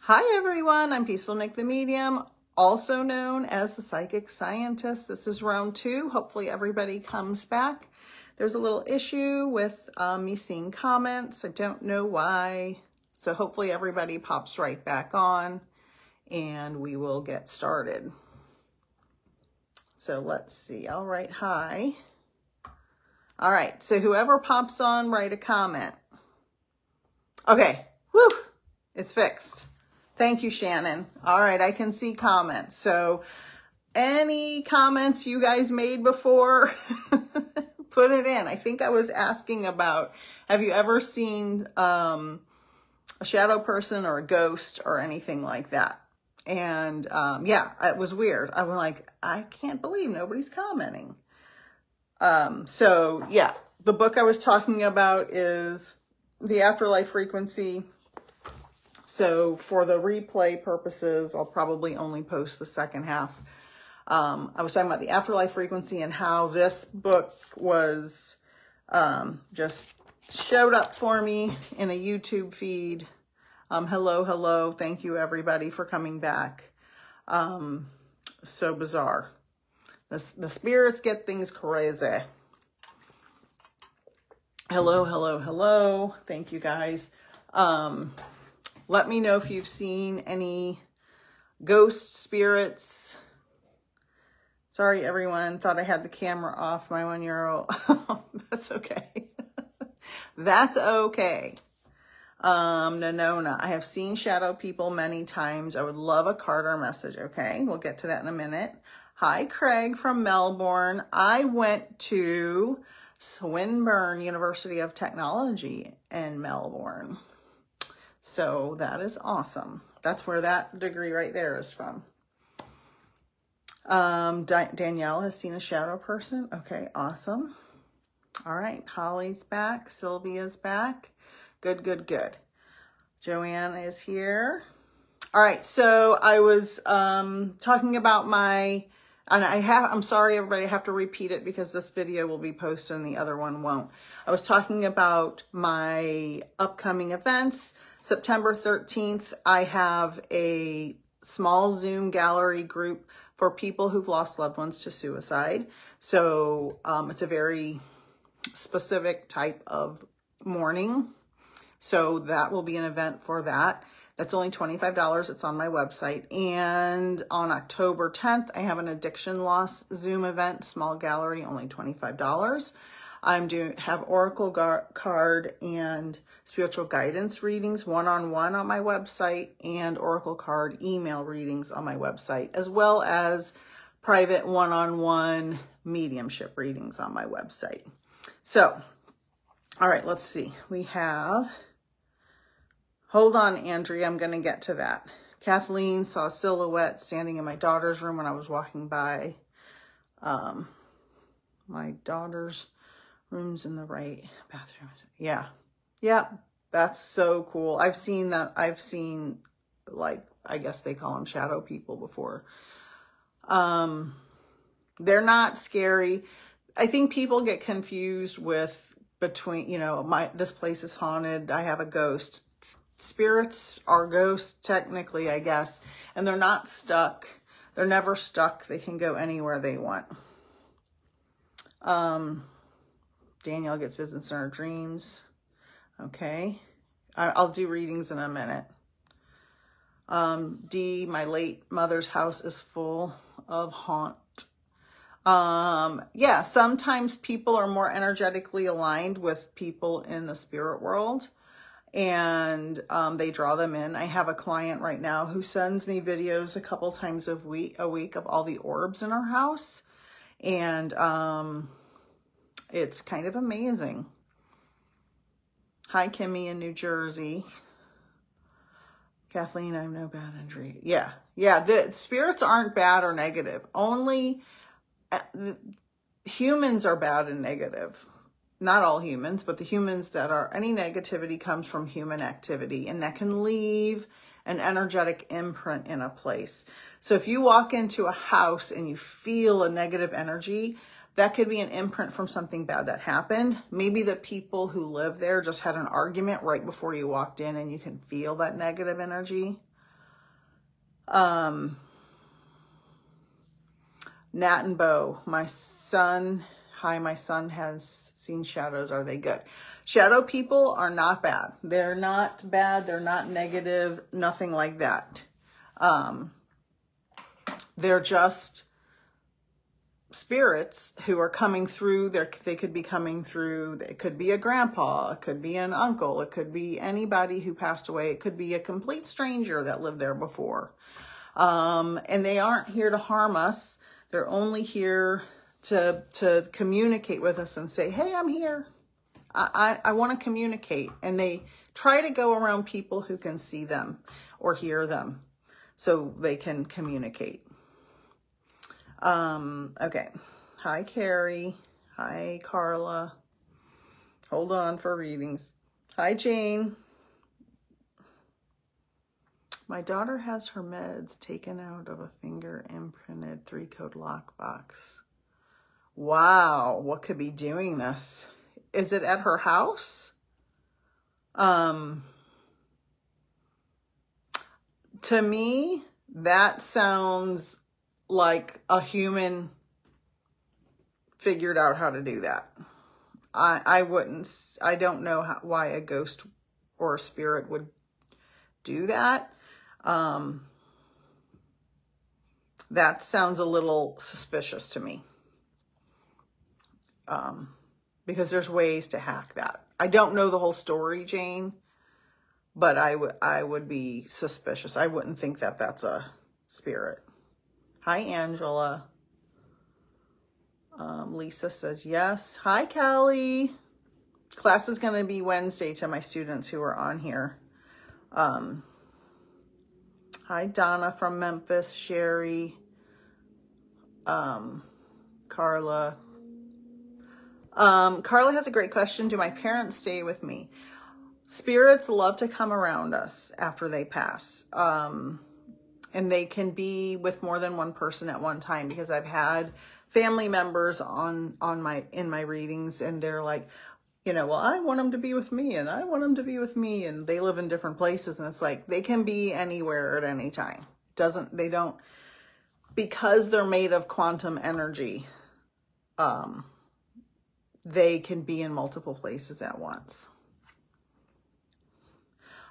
Hi everyone, I'm Peaceful Nik the Medium, also known as the Psychic Scientist. This is round 2. Hopefully everybody comes back. There's a little issue with me seeing comments. I don't know why. So hopefully everybody pops right back on and we will get started. So let's see. I'll write hi. All right. So whoever pops on, write a comment. Okay. Woo! It's fixed. Thank you, Shannon. All right, I can see comments. So any comments you guys made before, put it in. I think I was asking about, have you ever seen a shadow person or a ghost or anything like that? And yeah, it was weird. I was like, I can't believe nobody's commenting. So yeah, the book I was talking about is The Afterlife Frequency. So for the replay purposes, I'll probably only post the second half. I was talking about the afterlife frequency and how this book was just showed up for me in a YouTube feed. Hello. Thank you, everybody, for coming back. So bizarre. The spirits get things crazy. Hello. Thank you, guys. Let me know if you've seen any ghost spirits. Sorry, everyone. Thought I had the camera off. My 1-year-old. That's okay. That's okay. Nona. I have seen shadow people many times. I would love a card or message. Okay, we'll get to that in a minute. Hi, Craig from Melbourne. I went to Swinburne University of Technology in Melbourne. So that is awesome. That's where that degree right there is from. Danielle has seen a shadow person. Okay, awesome. All right, Holly's back. Sylvia's back. Good. Joanne is here. All right, so I was talking about my, and I'm sorry, everybody, I have to repeat it because this video will be posted and the other one won't. I was talking about my upcoming events. September 13th, I have a small Zoom gallery group for people who've lost loved ones to suicide. So it's a very specific type of mourning. So that will be an event for that. That's only $25. It's on my website. And on October 10th, I have an addiction loss Zoom event, small gallery, only $25. Have oracle card and spiritual guidance readings one-on-one on my website, and oracle card email readings on my website, as well as private one-on-one mediumship readings on my website. So, all right, let's see. We have, hold on, Andrea, I'm going to get to that. Kathleen saw a silhouette standing in my daughter's room when I was walking by. My daughter's room's in the right bathroom. Yeah, that's so cool. I've seen that. I've seen, like, I guess they call them shadow people before. They're not scary. I think people get confused with between, you know, this place is haunted, I have a ghost. Spirits are ghosts, technically, I guess, and they're not stuck. They're never stuck. They can go anywhere they want. Danielle gets visits in her dreams. Okay. I'll do readings in a minute. D, my late mother's house is full of haunt. Yeah, sometimes people are more energetically aligned with people in the spirit world, and they draw them in. I have a client right now who sends me videos a couple times a week of all the orbs in her house, and it's kind of amazing. Hi, Kimmy in New Jersey. Kathleen, I have no bad energy. Yeah, the spirits aren't bad or negative. Only humans are bad and negative. Not all humans, but the humans that are, any negativity comes from human activity, and that can leave an energetic imprint in a place. So if you walk into a house and you feel a negative energy, that could be an imprint from something bad that happened. Maybe the people who live there just had an argument right before you walked in and you can feel that negative energy. Nat and Bo, my son, hi, my son has seen shadows. Are they good? Shadow people are not bad. They're not bad. They're not negative. Nothing like that. They're just spirits who are coming through. They could be coming through. It could be a grandpa. It could be an uncle. It could be anybody who passed away. It could be a complete stranger that lived there before. And they aren't here to harm us. They're only here to communicate with us and say, hey, I'm here. I want to communicate. And they try to go around people who can see them or hear them so they can communicate. Okay. Hi, Carrie. Hi, Carla. Hold on for readings. Hi, Jane. My daughter has her meds taken out of a finger imprinted 3-code lockbox. Wow, what could be doing this? Is it at her house? To me, that sounds like a human figured out how to do that. I don't know why a ghost or a spirit would do that. That sounds a little suspicious to me. Because there's ways to hack that. I don't know the whole story, Jane, but I would be suspicious. I wouldn't think that that's a spirit. Hi, Angela. Lisa says yes. Hi, Callie. Class is going to be Wednesday to my students who are on here. Hi, Donna from Memphis, Sherry, Carla. Carla has a great question. Do my parents stay with me? Spirits love to come around us after they pass. And they can be with more than one person at one time, because I've had family members in my readings, and they're like, well, I want them to be with me, and I want them to be with me, and they live in different places, and it's like they can be anywhere at any time. Because they're made of quantum energy, they can be in multiple places at once.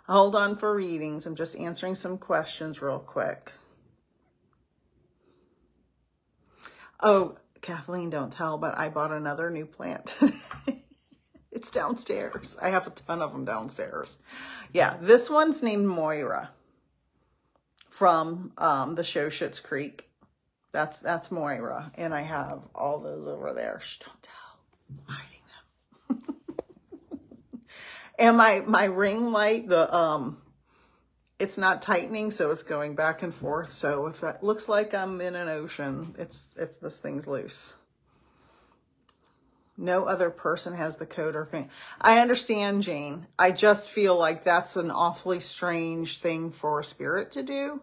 Hold on for readings. I'm just answering some questions real quick. Oh, Kathleen, don't tell, but I bought another new plant. It's downstairs. I have a ton of them downstairs. Yeah, this one's named Moira from the show Schitt's Creek. That's Moira, and I have all those over there. Shh, don't tell. I'm hiding them. And my ring light, it's not tightening, so it's going back and forth. So if that looks like I'm in an ocean, it's this thing's loose. No other person has the code or thing. I understand, Jane. I just feel like that's an awfully strange thing for a spirit to do,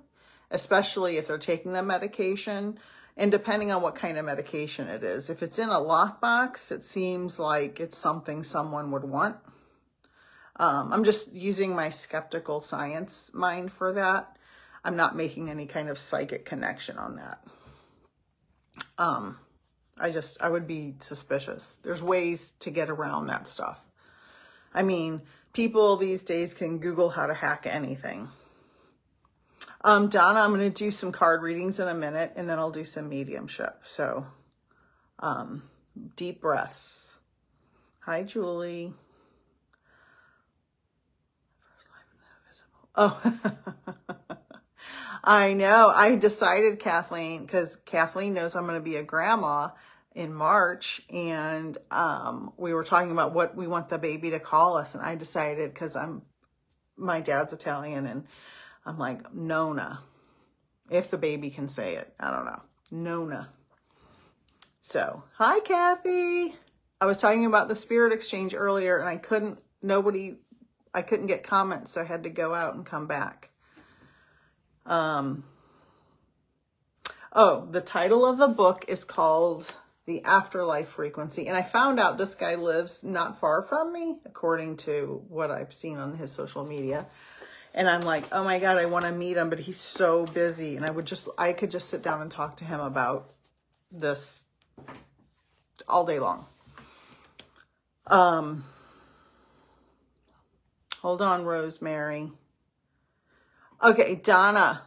especially if they're taking the medication, and depending on what kind of medication it is. If it's in a lockbox, it seems like it's something someone would want. I'm just using my skeptical science mind for that. I'm not making any kind of psychic connection on that. I would be suspicious. There's ways to get around that stuff. I mean, people these days can Google how to hack anything. Donna, I'm going to do some card readings in a minute, and then I'll do some mediumship. So, deep breaths. Hi, Julie. Oh, I know. I decided, Kathleen, because Kathleen knows I'm going to be a grandma in March, and we were talking about what we want the baby to call us, and I decided, because my dad's Italian, and I'm like, Nona, if the baby can say it. I don't know. Nona. So, hi, Kathy. I was talking about the spirit exchange earlier, and I couldn't get comments, so I had to go out and come back. Oh, the title of the book is called The Afterlife Frequency. And I found out this guy lives not far from me, according to what I've seen on his social media. And I'm like, oh my God, I want to meet him, but he's so busy. And I could just sit down and talk to him about this all day long. Hold on, Rosemary. Okay, Donna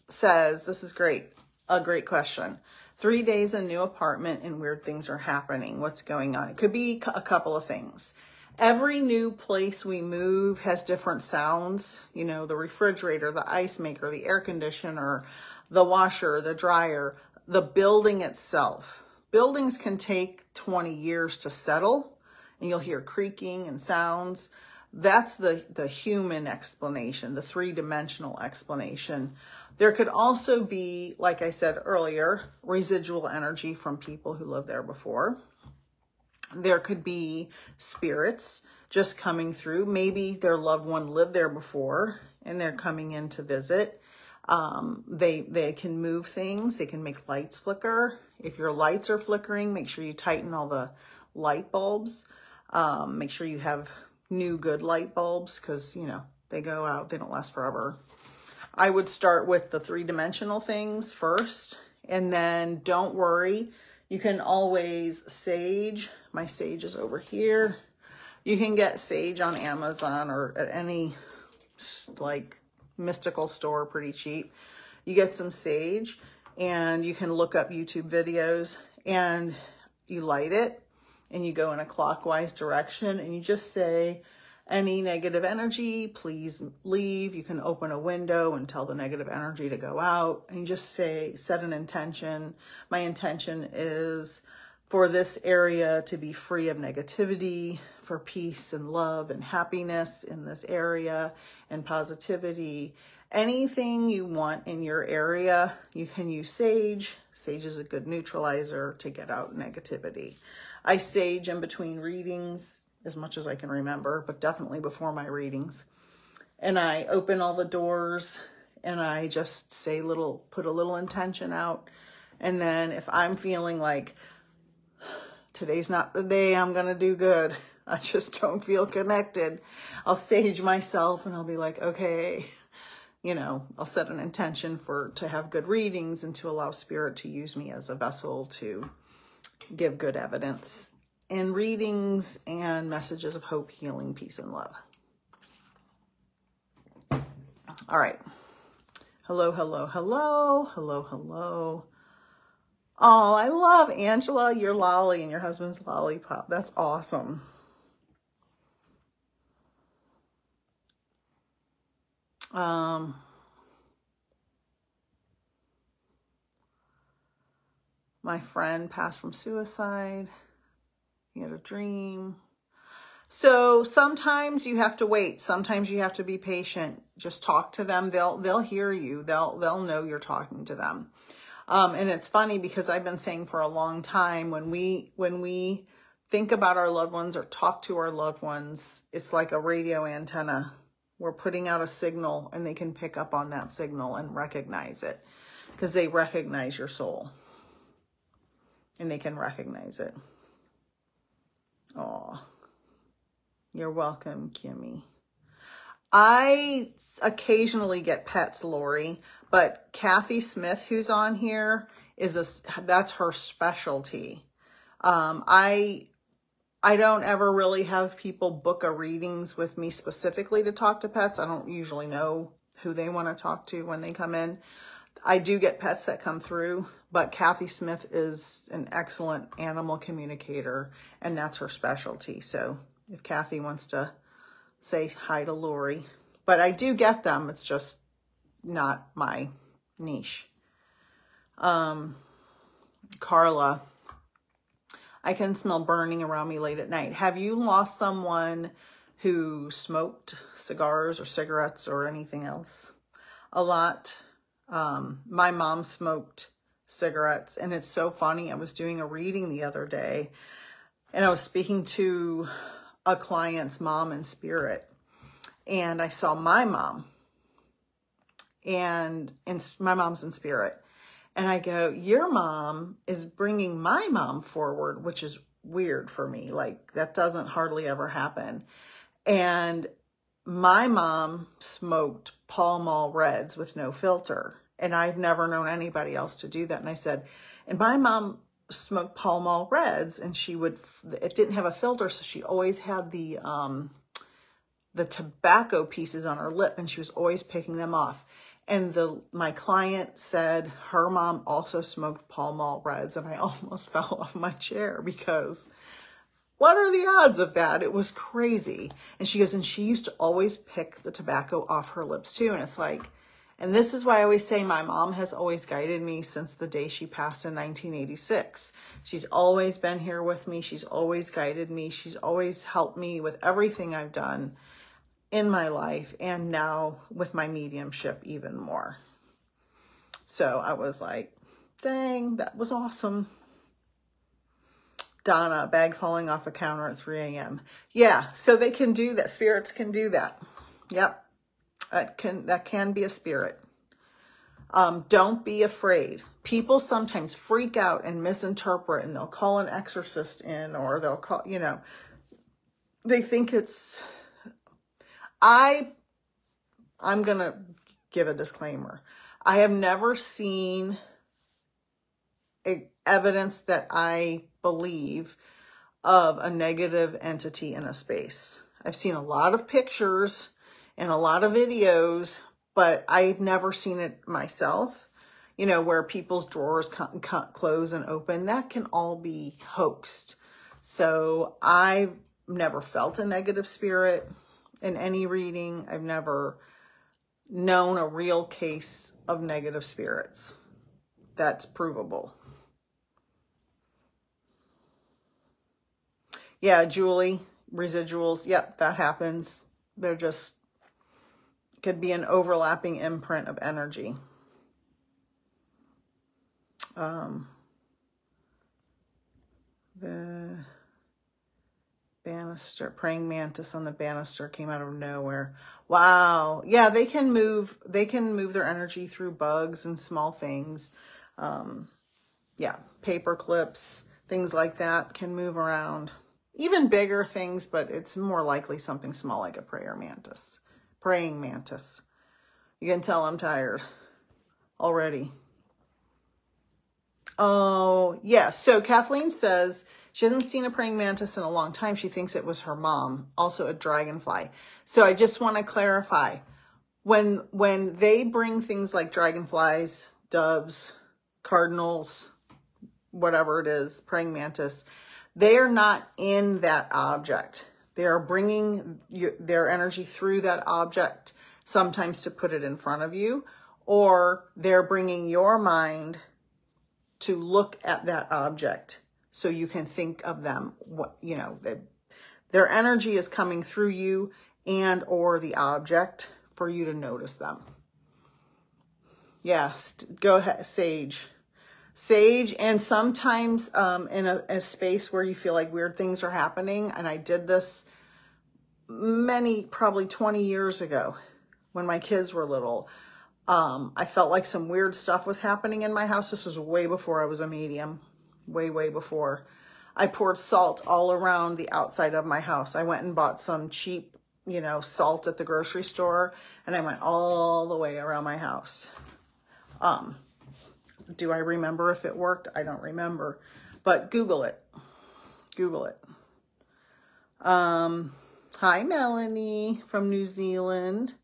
says, this is great. A great question. 3 days in new apartment and weird things are happening. What's going on? It could be a couple of things. Every new place we move has different sounds. You know, the refrigerator, the ice maker, the air conditioner, the washer, the dryer, the building itself. Buildings can take 20 years to settle, and you'll hear creaking and sounds. That's the human explanation, the three-dimensional explanation. There could also be, like I said earlier, residual energy from people who lived there before. There could be spirits just coming through. Maybe their loved one lived there before and they're coming in to visit. They can move things. They can make lights flicker. If your lights are flickering, make sure you tighten all the light bulbs. Make sure you have new good light bulbs because, you know, they go out. They don't last forever. I would start with the three-dimensional things first, and then don't worry. You can always sage. My sage is over here. You can get sage on Amazon or at any like mystical store pretty cheap. You get some sage and you can look up YouTube videos and you light it and you go in a clockwise direction and you just say, any negative energy, please leave. You can open a window and tell the negative energy to go out. And you just say, set an intention. My intention is for this area to be free of negativity, for peace and love and happiness in this area and positivity. Anything you want in your area, you can use sage. Sage is a good neutralizer to get out negativity. I sage in between readings as much as I can remember, but definitely before my readings. And I open all the doors and I just say put a little intention out. And then if I'm feeling like today's not the day I'm going to do good, I just don't feel connected, I'll sage myself and I'll be like, okay, you know, I'll set an intention to have good readings and to allow spirit to use me as a vessel to give good evidence in readings and messages of hope, healing, peace, and love. All right. Hello, hello, hello, hello, hello. Oh, I love Angela, your lolly and your husband's lollipop. That's awesome. My friend passed from suicide. He had a dream. So sometimes you have to wait. Sometimes you have to be patient. Just talk to them. They'll hear you. They'll know you're talking to them. And it's funny because I've been saying for a long time, when we think about our loved ones or talk to our loved ones, it's like a radio antenna. We're putting out a signal and they can pick up on that signal and recognize it because they recognize your soul and they can recognize it. Oh, you're welcome, Kimmy. I occasionally get pets, Lori, but Kathy Smith, who's on here, that's her specialty. I don't ever really have people book a readings with me specifically to talk to pets. I don't usually know who they want to talk to when they come in. I do get pets that come through, but Kathy Smith is an excellent animal communicator, and that's her specialty. So if Kathy wants to say hi to Lori, but I do get them. It's just not my niche. Carla, I can smell burning around me late at night. Have you lost someone who smoked cigars or cigarettes or anything else a lot? My mom smoked cigarettes, and it's so funny. I was doing a reading the other day and I was speaking to a client's mom in spirit, and I saw my mom, and my mom's in spirit, and I go, your mom is bringing my mom forward, which is weird for me. Like, that doesn't hardly ever happen. And my mom smoked Pall Mall Reds with no filter. And I've never known anybody else to do that. And I said, and my mom smoked Pall Mall Reds, and it didn't have a filter. So she always had the tobacco pieces on her lip, and she was always picking them off. And my client said her mom also smoked Pall Mall Reds, and I almost fell off my chair because what are the odds of that? It was crazy. And she goes, and she used to always pick the tobacco off her lips too. And it's like, and this is why I always say my mom has always guided me since the day she passed in 1986. She's always been here with me. She's always guided me. She's always helped me with everything I've done in my life, and now with my mediumship even more. So I was like, dang, that was awesome. Donna, bag falling off a counter at 3 a.m. Yeah, so they can do that. Spirits can do that. Yep, that can be a spirit. Don't be afraid. People sometimes freak out and misinterpret, and they'll call an exorcist in, or they'll call, they think it's... I'm going to give a disclaimer. I have never seen evidence that I believe of a negative entity in a space. I've seen a lot of pictures and a lot of videos, but I've never seen it myself, where people's drawers close and open. That can all be hoaxed. So I've never felt a negative spirit in any reading. I've never known a real case of negative spirits that's provable. Yeah, Julie, residuals. Yep, that happens. They're just, could be an overlapping imprint of energy. The banister, praying mantis on the banister came out of nowhere. Wow. Yeah, they can move their energy through bugs and small things. Yeah, paper clips, things like that can move around. Even bigger things, but it's more likely something small like a praying mantis. You can tell I'm tired already. Oh, yeah. So Kathleen says she hasn't seen a praying mantis in a long time. She thinks it was her mom, also a dragonfly. So I just want to clarify, when they bring things like dragonflies, doves, cardinals, whatever it is, praying mantis, they are not in that object. They are bringing their energy through that object, sometimes to put it in front of you, or they're bringing your mind to look at that object so you can think of them. Their energy is coming through you and or the object for you to notice them. Yeah, go ahead, Sage. And sometimes in a space where you feel like weird things are happening, and I did this probably 20 years ago when my kids were little. I felt like some weird stuff was happening in my house. This was way before I was a medium, way before. I poured salt all around the outside of my house. I went and bought some cheap, salt at the grocery store, and I went all the way around my house. Do I remember if it worked? I don't remember, but Google it. Google it. Hi, Melanie from New Zealand.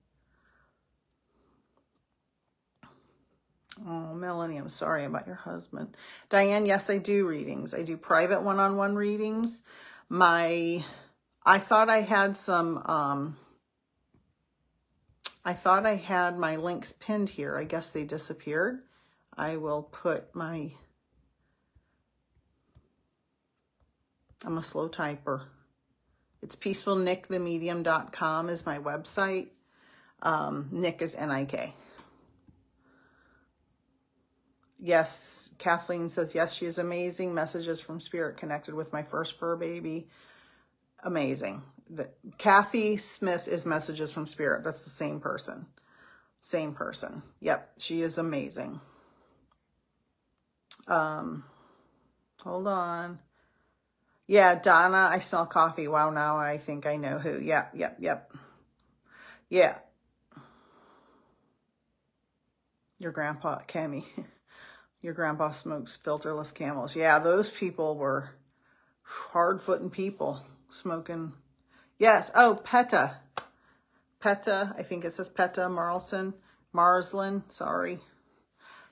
Oh, Melanie, I'm sorry about your husband. Diane, yes, I do readings. I do private one-on-one readings. I thought I had some, I thought I had my links pinned here. I guess they disappeared. I will put I'm a slow typer. It's peacefulnikthemedium.com is my website. Nik is N-I-K. Yes, Kathleen says, yes, she is amazing. Messages from Spirit connected with my first fur baby. Amazing. Kathy Smith is Messages from Spirit. That's the same person. Same person. Yep, she is amazing. Hold on. Yeah, Donna, I smell coffee. Wow, now I think I know who. Yep. Yeah. Your grandpa, Cammy, your grandpa smokes filterless Camels. Yeah, those people were hard-footing people smoking. Yes. Oh, PETA. PETA. I think it says PETA. Marslin. Sorry.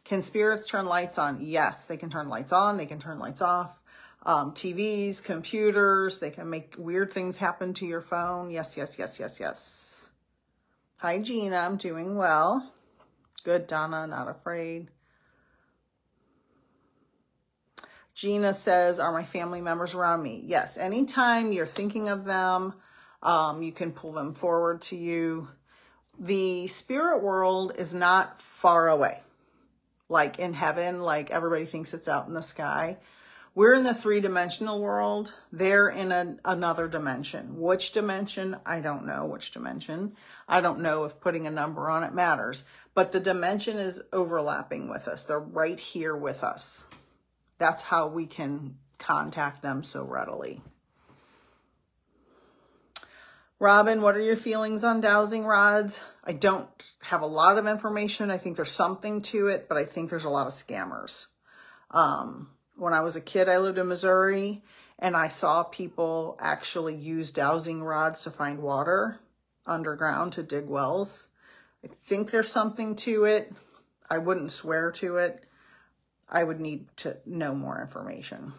Can spirits turn lights on? Yes, they can turn lights on. They can turn lights off. TVs, computers. They can make weird things happen to your phone. Yes, yes, yes, yes, yes. Hi, Gina. I'm doing well. Good, Donna. Not afraid. Gina says, are my family members around me? Yes. Anytime you're thinking of them, you can pull them forward to you. The spirit world is not far away, like in heaven, like everybody thinks it's out in the sky. We're in the three-dimensional world. They're in another dimension. Which dimension? I don't know which dimension. I don't know if putting a number on it matters. But the dimension is overlapping with us. They're right here with us. That's how we can contact them so readily. Robin, what are your feelings on dowsing rods? I don't have a lot of information. I think there's something to it, but I think there's a lot of scammers. When I was a kid, I lived in Missouri, and I saw people actually use dowsing rods to find water underground to dig wells. I think there's something to it. I wouldn't swear to it. I would need to know more information.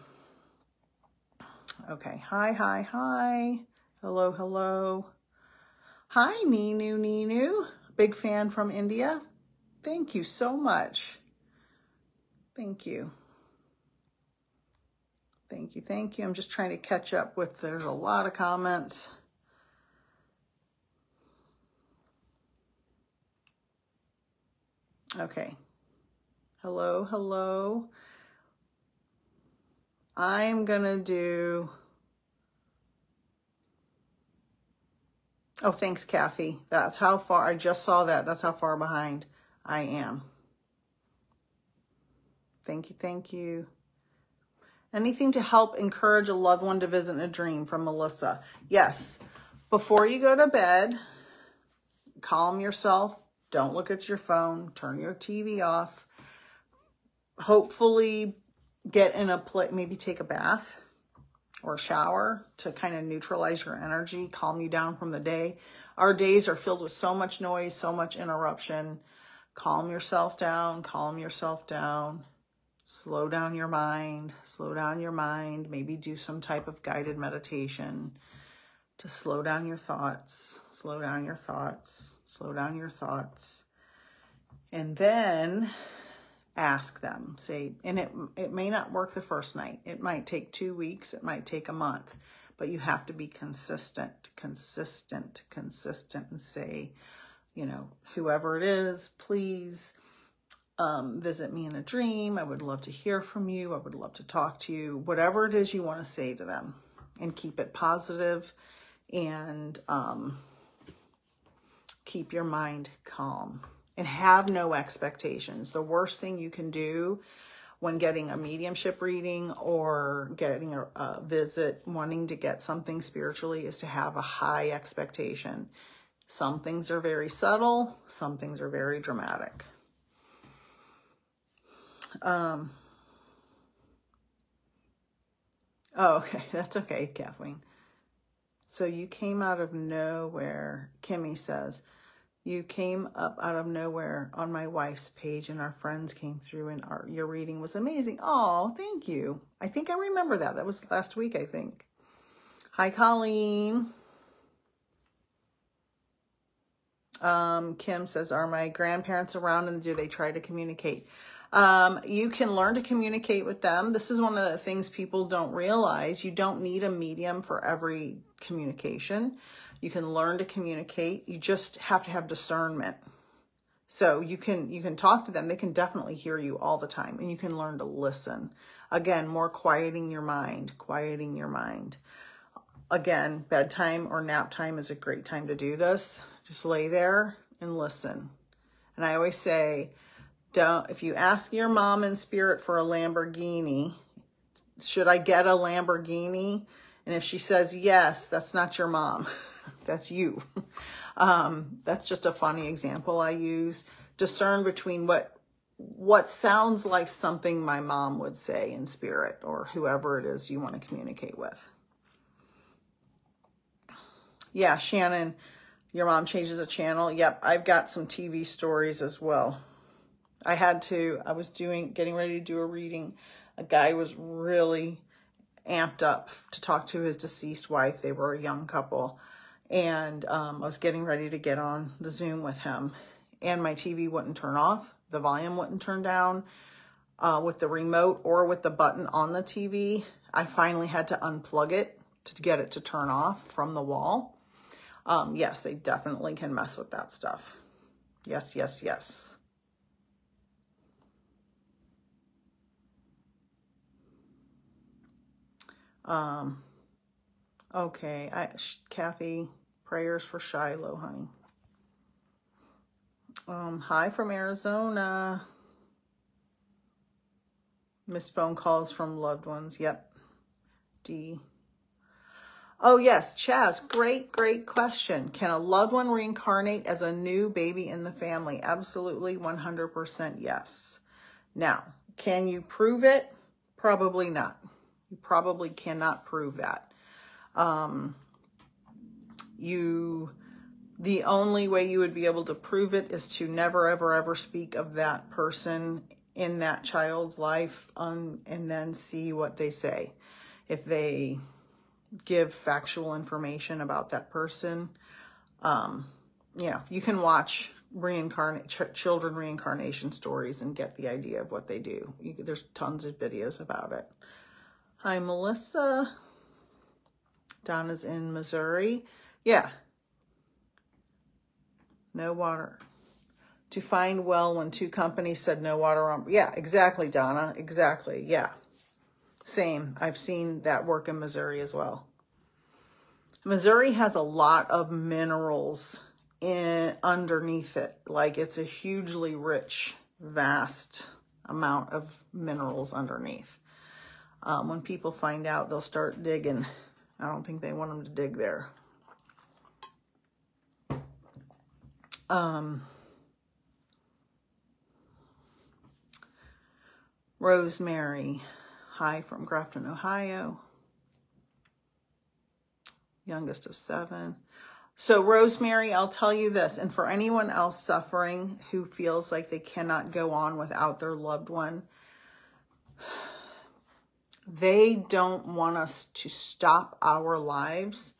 Okay. Hi, hi, hi. Hello, hello. Hi, Ninu. Big fan from India. Thank you so much. Thank you. Thank you, thank you. I'm just trying to catch up with, there's a lot of comments. Okay. Hello, hello. I'm gonna do, oh, thanks, Kathy. That's how far, I just saw that. That's how far behind I am. Thank you, thank you. Anything to help encourage a loved one to visit in a dream, from Melissa. Yes. Before you go to bed, calm yourself. Don't look at your phone. Turn your TV off. Hopefully get in a place, maybe take a bath or a shower to kind of neutralize your energy, calm you down from the day. Our days are filled with so much noise, so much interruption. Calm yourself down. Calm yourself down. Slow down your mind, slow down your mind. Maybe do some type of guided meditation to slow down your thoughts, slow down your thoughts, slow down your thoughts. And then ask them, say, and it may not work the first night. It might take 2 weeks. It might take a month, but you have to be consistent, and say, you know, whoever it is, please, visit me in a dream. I would love to hear from you. I would love to talk to you. Whatever it is you want to say to them, and keep it positive, and keep your mind calm, and have no expectations. The worst thing you can do when getting a mediumship reading or getting a visit, wanting to get something spiritually, is to have a high expectation. Some things are very subtle. Some things are very dramatic. Oh, okay. That's okay, Kathleen. So you came out of nowhere. Kimmy says, you came up out of nowhere on my wife's page, and our friends came through, and your reading was amazing. Oh, thank you. I think I remember that. That was last week, I think. Hi, Colleen. Kim says, are my grandparents around, and do they try to communicate? You can learn to communicate with them. This is one of the things people don't realize. You don't need a medium for every communication. You can learn to communicate. You just have to have discernment. So you can talk to them. They can definitely hear you all the time, and you can learn to listen. Again, more quieting your mind, quieting your mind. Again, bedtime or nap time is a great time to do this. Just lay there and listen. And I always say, if you ask your mom in spirit for a Lamborghini, should I get a Lamborghini? And if she says yes, that's not your mom. That's you. That's just a funny example I use. Discern between what sounds like something my mom would say in spirit, or whoever it is you want to communicate with. Yeah, Shannon, your mom changes the channel. Yep, I've got some TV stories as well. I was getting ready to do a reading. A guy was really amped up to talk to his deceased wife. They were a young couple. And I was getting ready to get on the Zoom with him. And my TV wouldn't turn off. The volume wouldn't turn down with the remote or with the button on the TV. I finally had to unplug it to get it to turn off from the wall. Yes, they definitely can mess with that stuff. Yes, yes, yes. Okay, Kathy, prayers for Shiloh, honey. Hi from Arizona. Missed phone calls from loved ones. Yep. D. Oh, yes, Chaz, great question. Can a loved one reincarnate as a new baby in the family? Absolutely, 100% yes. Now, can you prove it? Probably not. You probably cannot prove that. The only way you would be able to prove it is to never, ever, ever speak of that person in that child's life, and then see what they say. If they give factual information about that person, you can watch children reincarnation stories and get the idea of what they do. There's tons of videos about it. Hi, Melissa. Donna's in Missouri. Yeah. No water. To find well when 2 companies said no water on. Yeah, exactly, Donna. Exactly. Yeah. Same. I've seen that work in Missouri as well. Missouri has a lot of minerals underneath it. Like, it's a hugely rich, vast amount of minerals underneath. When people find out, they'll start digging. I don't think they want them to dig there. Rosemary, hi from Grafton, Ohio. Youngest of 7. So Rosemary, I'll tell you this, and for anyone else suffering who feels like they cannot go on without their loved one, they don't want us to stop our lives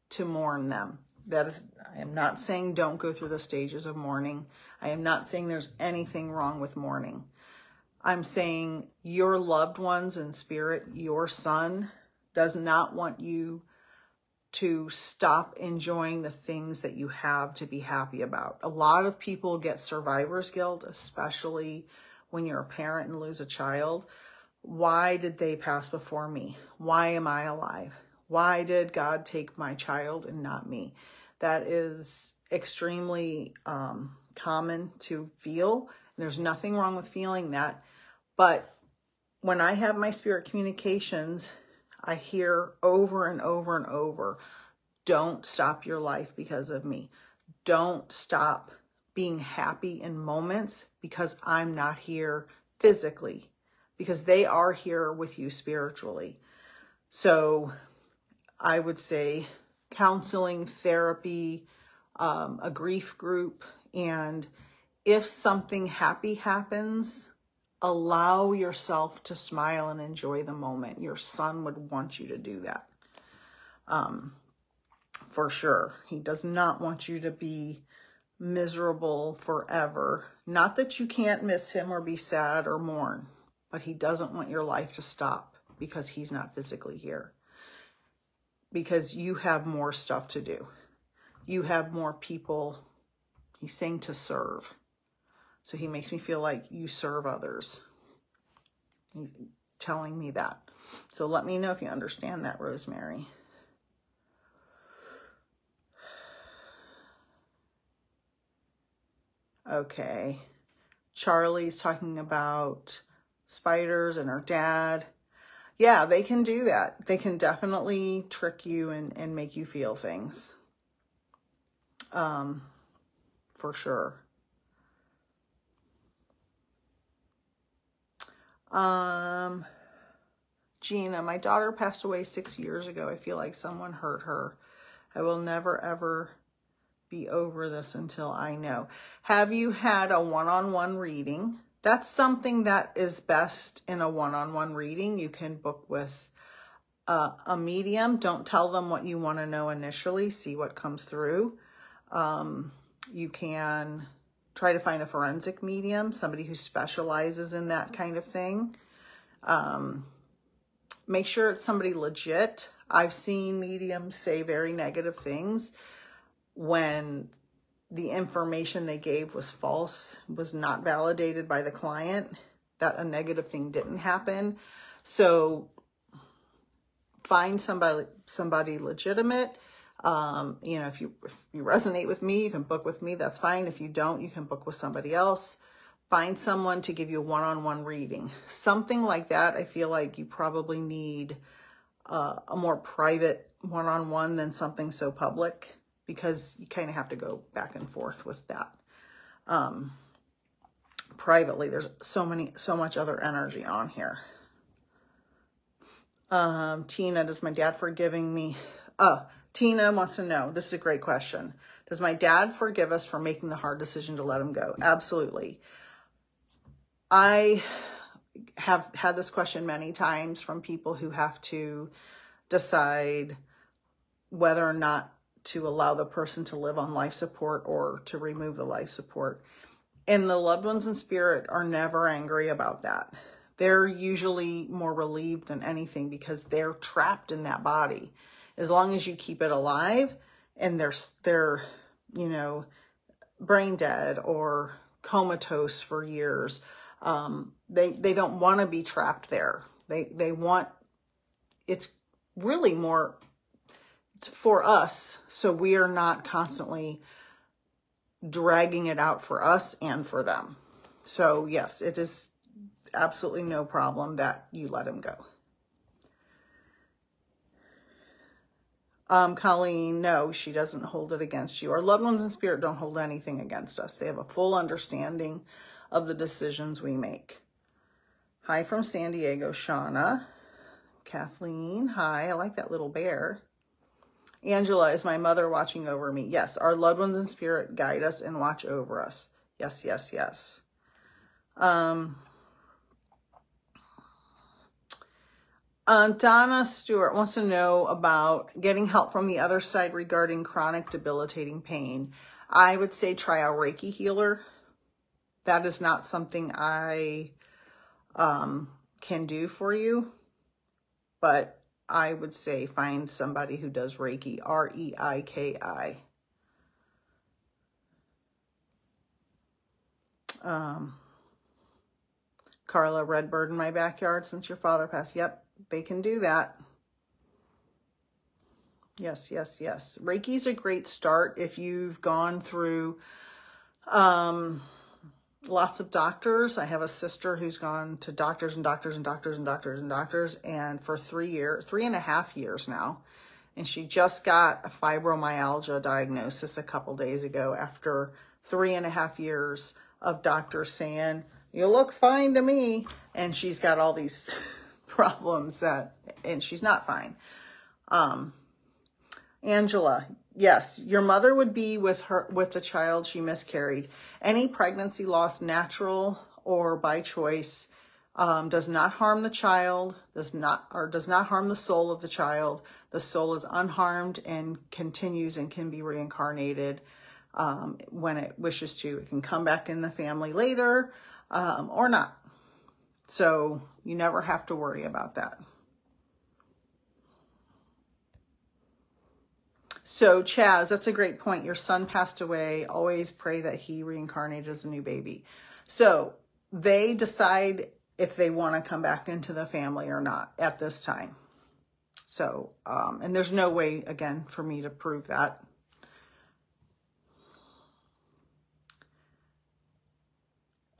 to mourn them. I am not saying don't go through the stages of mourning. I am not saying there's anything wrong with mourning. I'm saying your loved ones in spirit, your son, does not want you to stop enjoying the things that you have to be happy about. A lot of people get survivor's guilt, especially when you're a parent and lose a child. Why did they pass before me? Why am I alive? Why did God take my child and not me? That is extremely common to feel. There's nothing wrong with feeling that. But when I have my spirit communications, I hear over and over and over, don't stop your life because of me. Don't stop being happy in moments because I'm not here physically, because they are here with you spiritually. So I would say counseling, therapy, a grief group, and if something happy happens, allow yourself to smile and enjoy the moment. Your son would want you to do that. For sure. He does not want you to be miserable forever. Not that you can't miss him or be sad or mourn, but he doesn't want your life to stop because he's not physically here. Because you have more stuff to do. You have more people, he's saying, to serve. So he makes me feel like you serve others. He's telling me that. So let me know if you understand that, Rosemary. Okay. Charlie's talking about spiders and her dad. Yeah, they can do that. They can definitely trick you and make you feel things. for sure. Gina, my daughter passed away 6 years ago. I feel like someone hurt her. I will never, ever be over this until I know. Have you had a one-on-one reading? That's something that is best in a one-on-one reading. You can book with a medium. Don't tell them what you want to know initially. See what comes through. You can try to find a forensic medium, somebody who specializes in that kind of thing. Make sure it's somebody legit. I've seen mediums say very negative things when the information they gave was false, was not validated by the client, that a negative thing didn't happen. So find somebody legitimate. You know, if you resonate with me, you can book with me. That's fine. If you don't, you can book with somebody else. Find someone to give you a one-on-one reading. Something like that, I feel like you probably need a more private one-on-one than something so public, because you kind of have to go back and forth with that. Privately, there's so much other energy on here. Tina, does my dad forgiving me? Tina wants to know, this is a great question. Does my dad forgive us for making the hard decision to let him go? Absolutely. I have had this question many times from people who have to decide whether or not to allow the person to live on life support or to remove the life support. And the loved ones in spirit are never angry about that. They're usually more relieved than anything because they're trapped in that body. As long as you keep it alive and they're you know, brain dead or comatose for years, they don't want to be trapped there. They want, it's really more for us, so we are not constantly dragging it out for us and for them. So yes, it is absolutely no problem that you let him go. Colleen, no, she doesn't hold it against you. Our loved ones in spirit don't hold anything against us. They have a full understanding of the decisions we make. Hi from San Diego, Shauna. Kathleen, hi. I like that little bear. Angela, is my mother watching over me? Yes, our loved ones in spirit guide us and watch over us. Yes, yes, yes. Donna Stewart wants to know about getting help from the other side regarding chronic debilitating pain. I would say try a Reiki healer. That is not something I can do for you, but I would say find somebody who does Reiki, R-E-I-K-I. Carla, red bird in my backyard since your father passed. Yep, they can do that. Yes, yes, yes. Reiki's a great start if you've gone through lots of doctors. I have a sister who's gone to doctors and doctors and doctors and doctors and doctors, and for 3.5 years now. And she just got a fibromyalgia diagnosis a couple days ago after 3.5 years of doctors saying, you look fine to me. And she's got all these problems and she's not fine. Angela, yes, your mother would be with the child she miscarried. Any pregnancy loss, natural or by choice, does not harm the child, does not harm the soul of the child. The soul is unharmed and continues and can be reincarnated when it wishes to. It can come back in the family later or not. So you never have to worry about that. So Chaz, that's a great point. Your son passed away. Always pray that he reincarnated as a new baby. So they decide if they want to come back into the family or not at this time. So, and there's no way, again, for me to prove that.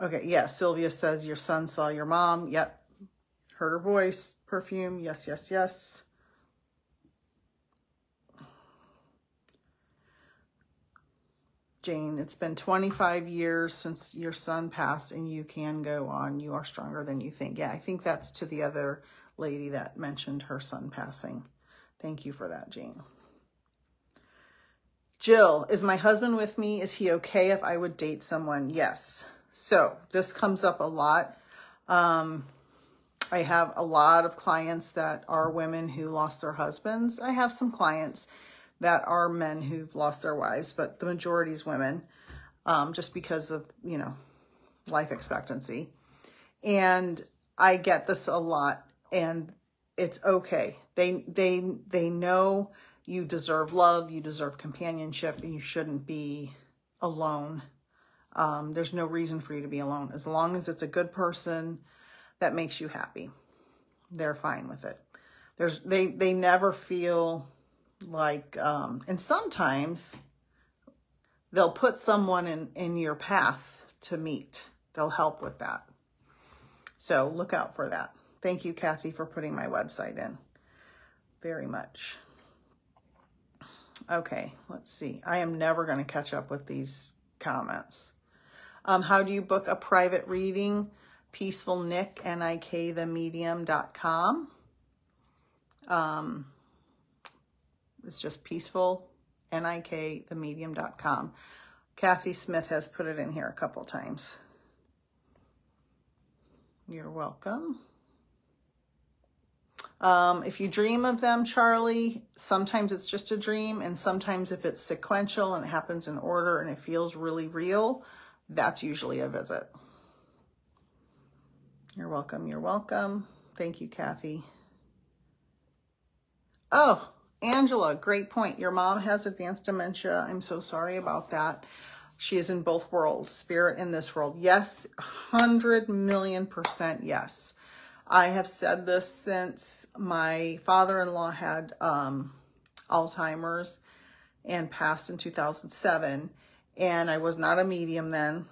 Okay, yeah, Sylvia says your son saw your mom. Yep. Heard her voice, perfume. Yes, yes, yes. Jane, it's been 25 years since your son passed and you can go on. You are stronger than you think. Yeah, I think that's to the other lady that mentioned her son passing. Thank you for that, Jane. Jill, is my husband with me? Is he okay if I would date someone? Yes. So this comes up a lot. I have a lot of clients that are women who lost their husbands. I have some clients that are men who've lost their wives, but the majority is women, just because of, you know, life expectancy. And I get this a lot, and it's okay. They know you deserve love, you deserve companionship, and you shouldn't be alone. There's no reason for you to be alone. As long as it's a good person that makes you happy, they're fine with it. They never feel like, and sometimes they'll put someone in your path to meet. They'll help with that. So look out for that. Thank you, Kathy, for putting my website in. Very much. Okay, let's see. I am never going to catch up with these comments. How do you book a private reading? Peaceful Nik, Nik the Medium.com. It's just peaceful, Nik the Medium.com. Kathy Smith has put it in here a couple times. You're welcome. If you dream of them, Charlie, sometimes it's just a dream, and sometimes if it's sequential and it happens in order and it feels really real, that's usually a visit. You're welcome. You're welcome. Thank you, Kathy. Oh, Angela, great point. Your mom has advanced dementia. I'm so sorry about that. She is in both worlds, spirit and this world. Yes, 100,000,000% yes. I have said this since my father-in-law had Alzheimer's and passed in 2007. And I was not a medium then,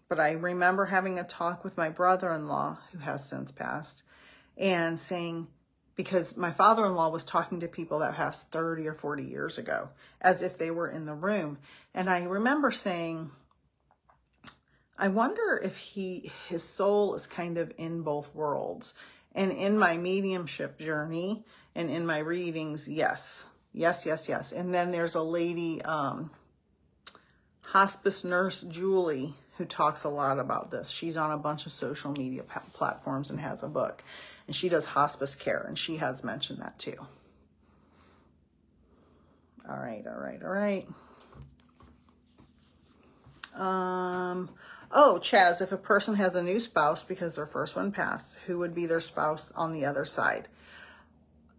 but I remember having a talk with my brother-in-law, who has since passed, and saying, because my father-in-law was talking to people that passed 30 or 40 years ago, as if they were in the room. And I remember saying, I wonder if his soul is kind of in both worlds. And in my mediumship journey and in my readings, yes. Yes, yes, yes. And then there's a lady, hospice nurse Julie, who talks a lot about this. She's on a bunch of social media platforms and has a book. And she does hospice care, and she has mentioned that too. All right, all right, all right. Oh, Chaz, if a person has a new spouse because their first one passed, who would be their spouse on the other side?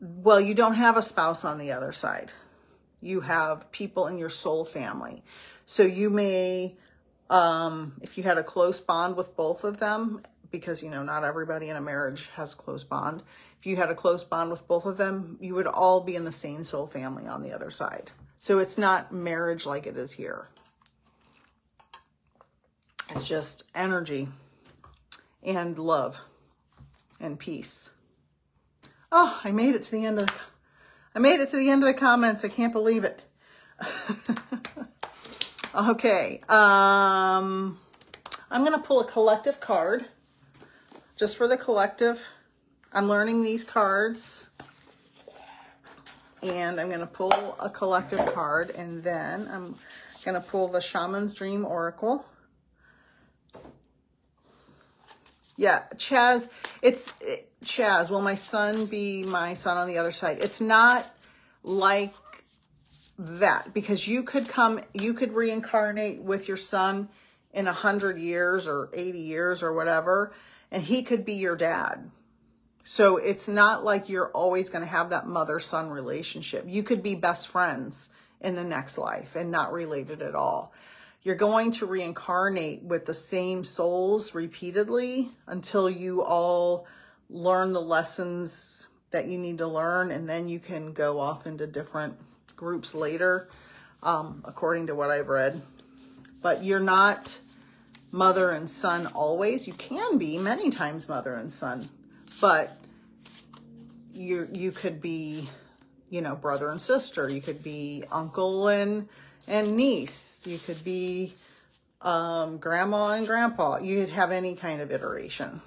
Well, you don't have a spouse on the other side. You have people in your soul family. So you may, if you had a close bond with both of them, because, you know, not everybody in a marriage has a close bond. If you had a close bond with both of them, you would all be in the same soul family on the other side. So it's not marriage like it is here. It's just energy and love and peace. Oh, I made it to the end of the comments. I can't believe it. Okay. I'm going to pull a collective card just for the collective. I'm learning these cards, and I'm going to pull a collective card, and then I'm going to pull the Shaman's Dream Oracle. Yeah, Chaz, Chaz, will my son be my son on the other side? It's not like that, because you could reincarnate with your son in 100 years or 80 years or whatever, and he could be your dad. So it's not like you're always going to have that mother-son relationship. You could be best friends in the next life and not related at all. You're going to reincarnate with the same souls repeatedly until you all learn the lessons that you need to learn, and then you can go off into different groups later, according to what I've read. But you're not mother and son always. You can be many times mother and son, but you could be, you know, brother and sister. You could be uncle and and niece. You could be grandma and grandpa. You could have any kind of iteration.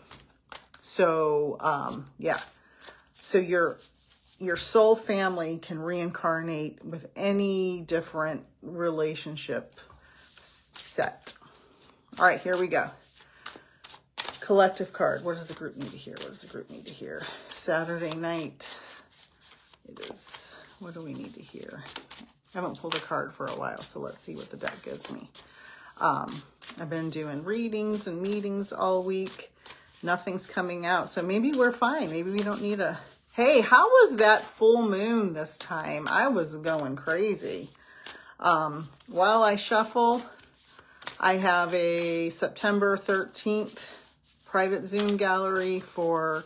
So, yeah. So your soul family can reincarnate with any different relationship set. All right, here we go. Collective card. What does the group need to hear? What does the group need to hear? Saturday night. It is, what do we need to hear? I haven't pulled a card for a while, so let's see what the deck gives me. I've been doing readings and meetings all week. Nothing's coming out, so maybe we're fine. Maybe we don't need a... Hey, how was that full moon this time? I was going crazy. While I shuffle, I have a September 13th private Zoom gallery for